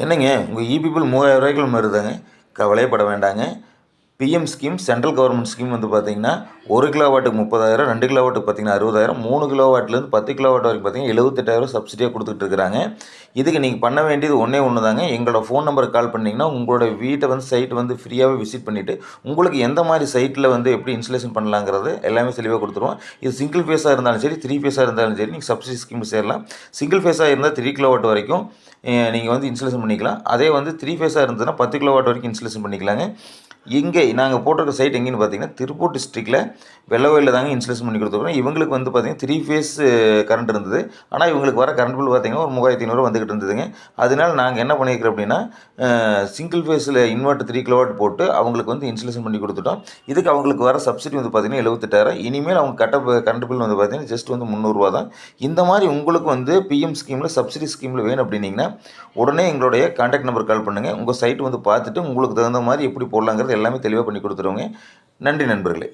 என்னங்க உங்கள் EB bill 3000 ரூபாய்க்குள்ள வருதாங்க. கவலையே பட வேண்டாங்க. PM scheme central government scheme வந்து பார்த்தீங்கன்னா 1 கிலோவாட்டுக்கு 30,000, 2 கிலோவாட்டுக்கு பார்த்தீங்கன்னா 60,000, 3 கிலோவாட்லேருந்து 10 கிலோவாட் வரைக்கும் பார்த்தீங்கன்னா 78,000 சப்சிடியாக கொடுத்துட்டு இருக்கிறாங்க. இதுக்கு நீங்கள் பண்ண வேண்டியது ஒன்றே ஒன்று தாங்க. எங்களோட ஃபோன் நம்பருக்கு கால் பண்ணிங்கன்னா உங்களோட வீட்டை வந்து சைட் வந்து ஃப்ரீயாகவே விசிட் பண்ணிவிட்டு உங்களுக்கு எந்த மாதிரி சைட்டில் வந்து எப்படி இன்ஸ்டலேஷன் பண்ணலாங்கிறது எல்லாமே தெளிவாக கொடுத்துருவோம். இது சிங்கிள் ஃபேஸாக இருந்தாலும் சரி, 3 ஃபேஸாக இருந்தாலும் சரி, நீங்கள் சப்சிடி ஸ்கீம் சேரலாம். சிங்கிள் ஃபேஸாக இருந்தால் 3 கிலோவாட் வரைக்கும் நீங்கள் வந்து இன்ஸ்டலேஷன் பண்ணிக்கலாம். அதே வந்து 3 ஃபேஸாக இருந்ததுன்னா 10 கிலோவாட் வரைக்கும் இன்ஸ்டலேஷன் பண்ணிக்கலாங்க. இங்கே நாங்கள் போட்டிருக்க சைட் எங்கேன்னு பார்த்தீங்கன்னா திருப்பூர் டிஸ்ட்ரிக்டில் வெள்ளவயலில் தாங்க இன்ஸ்டலேஷன் பண்ணி கொடுத்துருக்கோம். இவங்களுக்கு வந்து பார்த்தீங்கன்னா 3 ஃபேஸ் கரண்ட் இருந்தது. ஆனால் இவங்களுக்கு வர கரண்ட் பில் பார்த்தீங்கன்னா ஒரு 3500 வந்துக்கிட்டு இருந்ததுங்க. அதனால நாங்கள் என்ன பண்ணியிருக்கிறோம் அப்படின்னா சிங்கிள் ஃபேஸில் இன்வெர்ட்டர் 3 கிலோவாட் போட்டு அவங்களுக்கு வந்து இன்ஸ்டலேஷன் பண்ணி கொடுத்துட்டோம். இதுக்கு அவங்களுக்கு வர சப்சிடி வந்து பார்த்தீங்கன்னா 78,000. இனிமேல் அவங்க கரண்ட் பில் வந்து பார்த்தீங்கன்னா ஜஸ்ட் வந்து 300 தான். இந்த மாதிரி உங்களுக்கு வந்து பிஎம் ஸ்கீமில் சப்சிடி ஸ்கீமில் வேணும் அப்படின்னீங்கன்னா உடனே எங்களுடைய கான்டாக்ட் நம்பர் கால் பண்ணுங்கள். உங்கள் சைட் வந்து பார்த்துட்டு உங்களுக்கு தகுந்த மாதிரி எப்படி போடலாங்கிறது எல்லாமே தெளிவாக பண்ணி கொடுத்துருவோங்க. நன்றி நண்பர்களே.